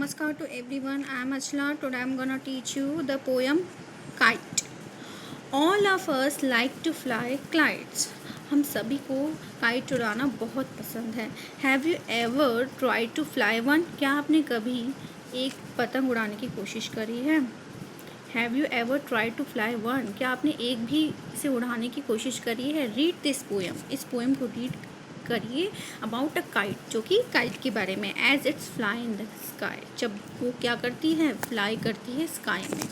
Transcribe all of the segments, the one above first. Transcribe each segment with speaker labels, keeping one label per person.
Speaker 1: Namaskar to everyone. I am Achla. Today I am gonna teach you the poem Kite. All of us like to fly kites. हम सभी को kite उड़ाना बहुत पसंद है. Have you ever tried to fly one? क्या आपने कभी एक पतंग उड़ाने की कोशिश करी है? Have you ever tried to fly one? क्या आपने एक भी इसे उड़ाने की कोशिश करी है? Read this poem. इस पोएम को रीड करिए अबाउट अ काइट, जो कि काइट के बारे में. As it's fly in the sky, जब वो क्या करती है, फ्लाई करती है स्काई में.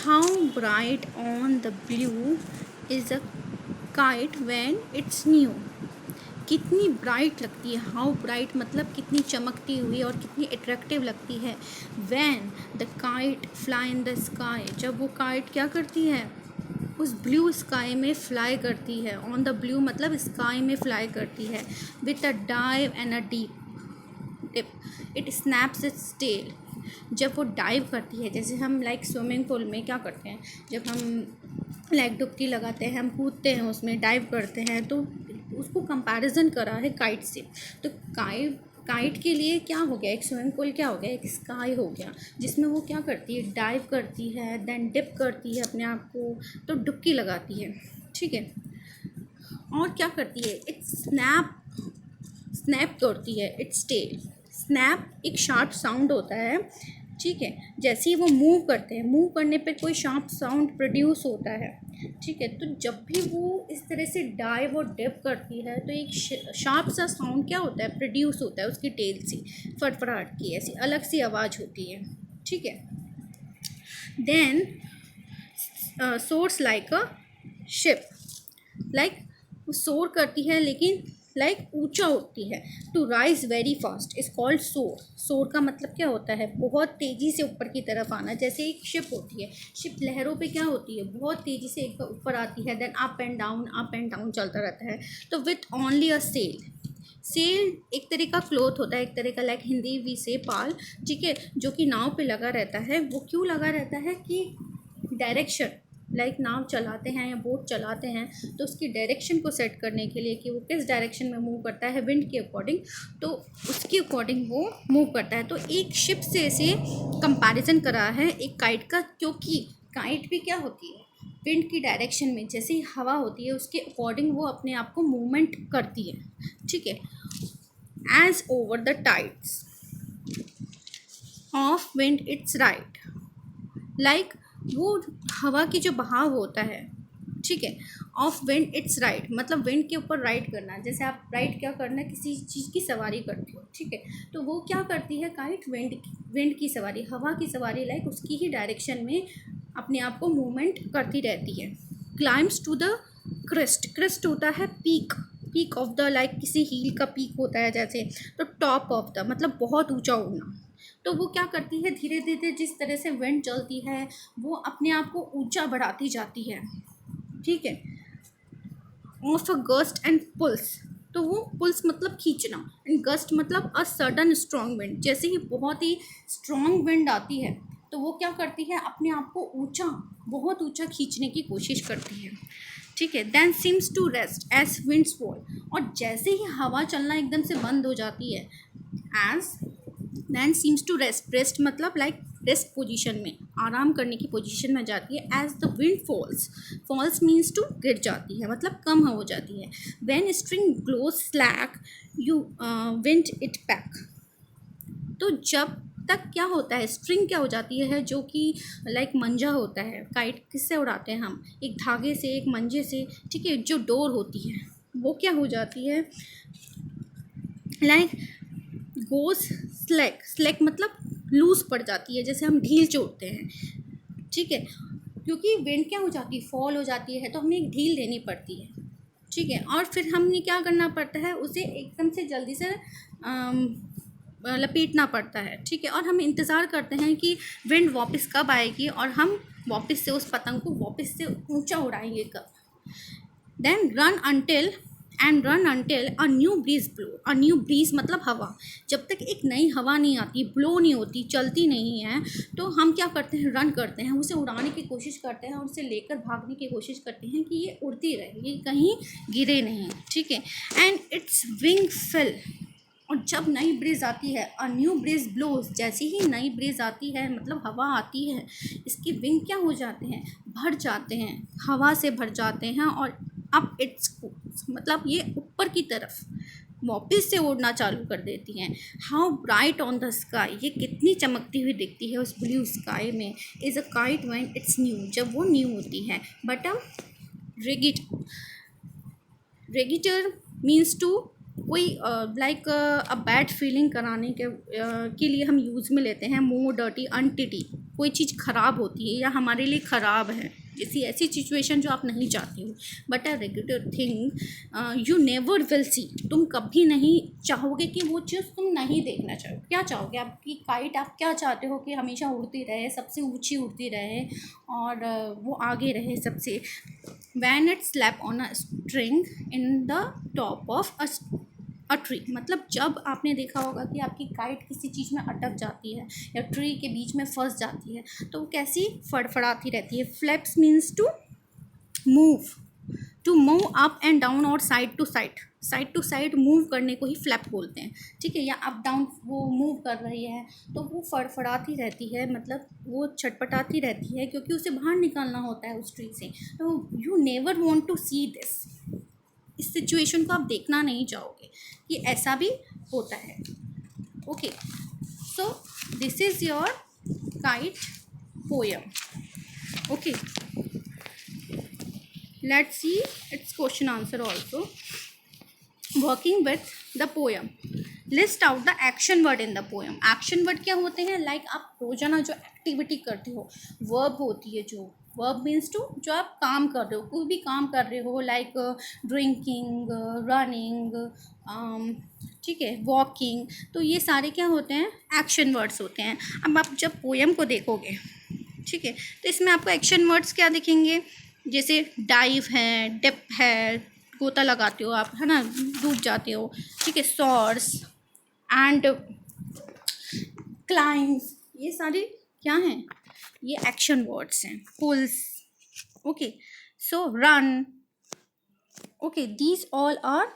Speaker 1: How bright on the blue is a kite when it's new. कितनी ब्राइट लगती है. हाउ ब्राइट मतलब कितनी चमकती हुई और कितनी अट्रैक्टिव लगती है. When the kite fly in the sky, जब वो काइट क्या करती है, उस ब्लू स्काई में फ्लाई करती है. ऑन द ब्लू मतलब स्काई में फ्लाई करती है. With a dive and a deep dip it snaps its tail. जब वो डाइव करती है, जैसे हम लाइक स्विमिंग पूल में क्या करते हैं, जब हम लाइक डुबकी लगाते हैं, हम कूदते हैं उसमें, डाइव करते हैं, तो उसको कंपैरिजन करा है काइट से. तो काइट के लिए क्या हो गया, एक स्विमिंग पूल क्या हो गया, एक स्काई हो गया, जिसमें वो क्या करती है, डाइव करती है, देन डिप करती है अपने आप को, तो डुबकी लगाती है. ठीक है. और क्या करती है, इट स्नैप करती है इट्स टेल. स्नैप एक शार्प साउंड होता है. ठीक है. जैसे ही वो मूव करते हैं, मूव करने पे कोई शार्प साउंड प्रोड्यूस होता है. ठीक है. तो जब भी वो इस तरह से डाइव और डिप करती है, तो एक शार्प सा साउंड क्या होता है, प्रोड्यूस होता है उसकी टेल से. फटफड़ाहट की ऐसी अलग सी आवाज़ होती है. ठीक है. Then soars like a ship. Like वो सोर करती है, लेकिन लाइक ऊंचा उठती है. To rise very fast is called soar. Soar का मतलब क्या होता है, बहुत तेज़ी से ऊपर की तरफ आना. जैसे एक शिप होती है, शिप लहरों पे क्या होती है, बहुत तेज़ी से एक ऊपर आती है, देन अप एंड डाउन चलता रहता है. तो with only a sail. Sail एक तरह का क्लोथ होता है, एक तरह का लाइक हिंदी वी से पाल. ठीक है. जो कि नाव पे लगा रहता है. वो क्यों लगा रहता है कि डायरेक्शन, लाइक नाव चलाते हैं या बोट चलाते हैं, तो उसकी डायरेक्शन को सेट करने के लिए कि वो किस डायरेक्शन में मूव करता है विंड के अकॉर्डिंग, तो उसके अकॉर्डिंग वो मूव करता है. तो एक शिप से ऐसे कंपैरिजन करा है एक काइट का, क्योंकि काइट भी क्या होती है, विंड की डायरेक्शन में जैसे ही हवा होती है उसके अकॉर्डिंग वो अपने आप को मूवमेंट करती है. ठीक है. As over the tides of wind its right. Like वो हवा की जो बहाव होता है. ठीक है. ऑफ विंड इट्स राइड मतलब विंड के ऊपर राइड करना. जैसे आप राइड क्या करना, किसी चीज़ की सवारी करते हो. ठीक है. तो वो क्या करती है काइट, विंड की सवारी, हवा की सवारी, लाइक उसकी ही डायरेक्शन में अपने आप को मूवमेंट करती रहती है. Climbs to the crest. Crest होता है peak, peak of the, like किसी हील का पीक होता है जैसे. तो टॉप ऑफ द मतलब बहुत ऊंचा उड़ना. तो वो क्या करती है, धीरे धीरे जिस तरह से विंड चलती है, वो अपने आप को ऊंचा बढ़ाती जाती है. ठीक है. Of a gust and pulls. तो वो पुल्स मतलब खींचना, एंड गस्ट मतलब अ सडन स्ट्रॉन्ग विंड. जैसे ही बहुत ही स्ट्रॉन्ग विंड आती है, तो वो क्या करती है, अपने आप को ऊंचा, बहुत ऊंचा खींचने की कोशिश करती है. ठीक है. Then seems to rest as winds fall. और जैसे ही हवा चलना एकदम से बंद हो जाती है, as then seems to rest. Rest मतलब लाइक रेस्ट पोजीशन में, आराम करने की पोजीशन में जाती है. As the wind falls. Falls means to गिर जाती है, मतलब कम हो जाती है. When string grows slack you wind it back. तो जब तक क्या होता है, स्ट्रिंग क्या हो जाती है, जो कि लाइक मंजा होता है. काइट किससे उड़ाते हैं हम, एक धागे से, एक मंजे से. ठीक है. जो डोर होती है वो क्या हो जाती है, लाइक गोज स्लैक. स्लैक मतलब लूज पड़ जाती है, जैसे हम ढील छोड़ते हैं. ठीक है. क्योंकि विंड क्या हो जाती है, फॉल हो जाती है, तो हमें एक ढील देनी पड़ती है. ठीक है. और फिर हमने क्या करना पड़ता है, उसे एकदम से जल्दी से लपेटना पड़ता है. ठीक है. और हम इंतज़ार करते हैं कि विंड वापस कब आएगी और हम वापस से उस पतंग को वापस से ऊंचा उड़ाएंगे कब. Then run until a new breeze blow. A new breeze मतलब हवा. जब तक एक नई हवा नहीं आती, ब्लो नहीं होती, चलती नहीं है, तो हम क्या करते हैं, रन करते हैं, उसे उड़ाने की कोशिश करते हैं और उसे लेकर भागने की कोशिश करते हैं कि ये उड़ती रहे, ये कहीं गिरे नहीं. ठीक है. एंड इट्स विंग फिल और जब नई ब्रीज आती है, अ न्यू ब्रीज ब्लोज, जैसे ही नई ब्रीज आती है मतलब हवा आती है, इसके विंग क्या हो जाते हैं, भर जाते हैं, हवा से भर जाते हैं और अप इट्स, मतलब ये ऊपर की तरफ वापस से उड़ना चालू कर देती हैं। How bright on the sky, ये कितनी चमकती हुई दिखती है उस ब्लू स्काई में। Is a kite when it's new, जब वो न्यू होती है। बट रिगिट रेगिटर मीन्स टू, कोई लाइक अ बैड फीलिंग कराने के लिए हम यूज़ में लेते हैं। मोर डर्टी, अनटिटी, कोई चीज़ ख़राब होती है या हमारे लिए ख़राब है, किसी ऐसी सिचुएशन जो आप नहीं चाहते हो। But a regular thing you never will see, तुम कभी नहीं चाहोगे कि वो चीज़ तुम नहीं देखना चाहो। क्या चाहोगे, आपकी काइट आप क्या चाहते हो कि हमेशा उड़ती रहे, सबसे ऊंची उड़ती रहे और वो आगे रहे सबसे। when it slap on a string in the top of a tree, मतलब जब आपने देखा होगा कि आपकी काइट किसी चीज़ में अटक जाती है या ट्री के बीच में फंस जाती है तो वो कैसी फड़फड़ाती रहती है। Flaps means move to move up and down और साइड टू साइड मूव करने को ही फ्लैप बोलते हैं। ठीक है, या अप डाउन वो मूव कर रही है तो वो फड़फड़ाती रहती है, मतलब वो छटपटाती रहती है क्योंकि उसे बाहर निकलना होता है उस ट्री से। तो you never want to see this, इस सिचुएशन को आप देखना नहीं चाहोगे कि ऐसा भी होता है। Okay, so this is your kite poem. Okay, let's see its question answer also. Working with the poem, list out the action word in the poem. action word क्या होते हैं, like आप रोजाना जो एक्टिविटी करते हो, verb होती है जो, verb means to, जो आप काम कर रहे हो, कोई भी काम कर रहे हो, लाइक ड्रिंकिंग, रनिंग, ठीक है, वॉकिंग, तो ये सारे क्या होते हैं, एक्शन वर्ड्स होते हैं। अब आप जब पोएम को देखोगे, ठीक है, तो इसमें आपको एक्शन वर्ड्स क्या दिखेंगे, जैसे डाइव है, डिप है, गोता लगाते हो आप, है ना, डूब जाते हो, ठीक है, सॉर्स एंड क्लाइंब्स, ये सारे क्या हैं, ये एक्शन वर्ड्स हैं। Pulls, okay, so run, okay, these all are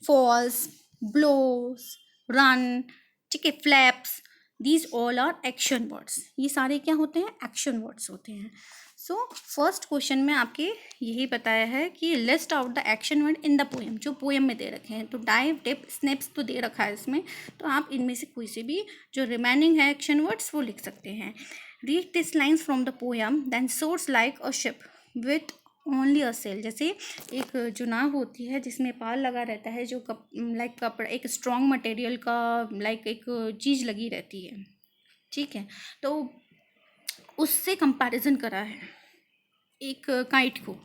Speaker 1: falls, blows, run, ठीक है, flaps, these all are action words, ये सारे क्या होते हैं, एक्शन वर्ड्स होते हैं। सो फर्स्ट क्वेश्चन में आपके यही बताया है कि list out the action word in the poem, जो पोएम में दे रखे हैं। तो डाइव, डिप, स्नेप्स तो दे रखा है इसमें, तो आप इनमें से कोई से भी जो रिमेनिंग है एक्शन वर्ड्स वो लिख सकते हैं। Read this lines from the poem, then soars like a ship with only a sail, जैसे एक जो नाव होती है जिसमें पाल लगा रहता है, जो लाइक कपड़ा, एक स्ट्रॉन्ग मटेरियल का लाइक एक चीज़ लगी रहती है, ठीक है, तो उससे कंपैरिजन करा है एक काइट को।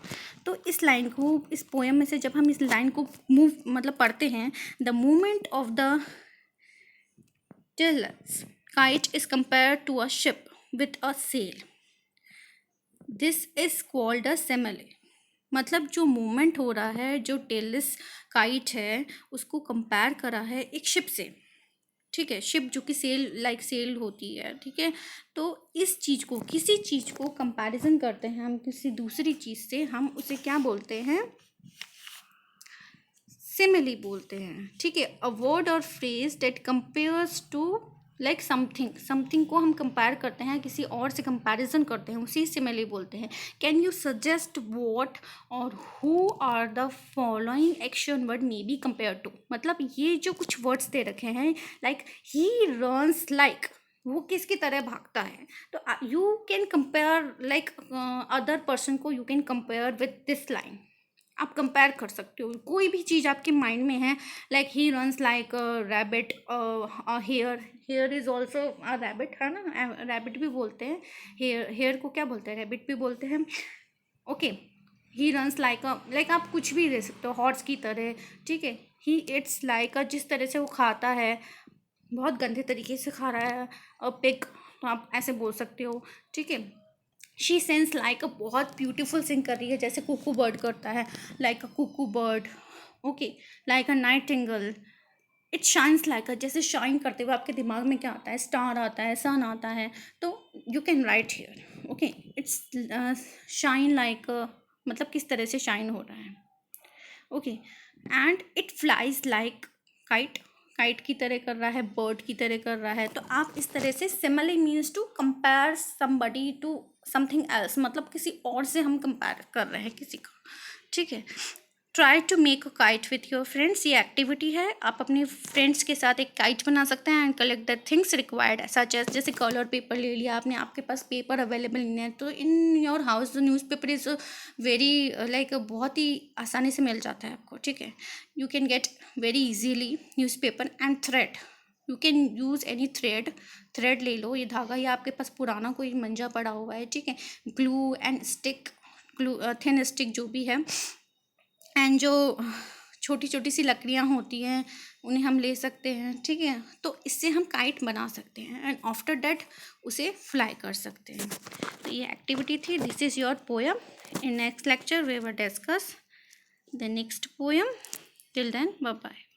Speaker 1: तो इस लाइन को, इस पोएम में से जब हम इस लाइन को मूव मतलब पढ़ते हैं, the movement of the tailless kite is compared to a ship with a sail, this is called a simile, मतलब जो मूवमेंट हो रहा है, जो टेलिस काइट है उसको कंपेयर करा है एक शिप से, ठीक है, शिप जो कि सेल, लाइक सेल होती है, ठीक है। तो इस चीज़ को, किसी चीज़ को कंपैरिजन करते हैं हम किसी दूसरी चीज़ से, हम उसे क्या बोलते हैं, सिमिली बोलते हैं, ठीक है। A word or phrase that compares to like something को हम कंपेयर करते हैं, किसी और से कंपैरिजन करते हैं, उसी सिमिली बोलते हैं। Can you suggest what or who are the following action word may be compare to, मतलब ये जो कुछ वर्ड्स दे रखे हैं, लाइक ही रन्स लाइक, वो किसकी तरह भागता है, तो you can compare like other person को, you can compare with this line, आप कंपेयर कर सकते हो कोई भी चीज़ आपके माइंड में है, like he runs like rabbit, here is also a rabbit, है ना, रैबिट भी बोलते हैं, हेयर को क्या बोलते हैं, रैबिट भी बोलते हैं। Okay, he runs like like आप कुछ भी दे सकते हो, हॉर्स की तरह, ठीक है। ही इट्स लाइक, जिस तरह से वो खाता है, बहुत गंदे तरीके से खा रहा है, पिग, तो आप ऐसे बोल सकते हो, ठीक है। शी सेंस लाइक अ, बहुत ब्यूटीफुल सिंग कर रही है, जैसे कुकू बर्ड करता है, like a Kuku bird, okay, like a Nightingale, it shines like अ, जैसे शाइन करते हुए आपके दिमाग में क्या आता है, स्टार आता है, सन आता है, तो you can write here, okay, it's shine like, मतलब किस तरह से शाइन हो रहा है, okay. And it flies like kite, kite की तरह कर रहा है, बर्ड की तरह कर रहा है, तो आप इस तरह से similar means to compare somebody to something else, मतलब किसी और से हम कंपेयर कर रहे हैं किसी का, ठीक है। Try to make a kite with your friends, ये एक्टिविटी है, आप अपने फ्रेंड्स के साथ एक काइट बना सकते हैं। And collect the things required such as, जैसे कलर पेपर ले लिया आपने, आपके पास पेपर अवेलेबल नहीं है तो in your house the news paper is very like बहुत ही आसानी से मिल जाता है आपको, ठीक है। You can get very easily news paper and thread, you can use any thread ले लो, ये धागा या आपके पास पुराना कोई मंजा पड़ा हुआ है, ठीक है। Glue and stick, glue thin stick जो भी है, एंड जो छोटी छोटी सी लकड़ियाँ होती हैं उन्हें हम ले सकते हैं, ठीक है। तो इससे हम काइट बना सकते हैं एंड आफ्टर डैट उसे फ्लाई कर सकते हैं। तो ये एक्टिविटी थी। This is your poem. In next lecture we will discuss the next poem. Till then bye bye.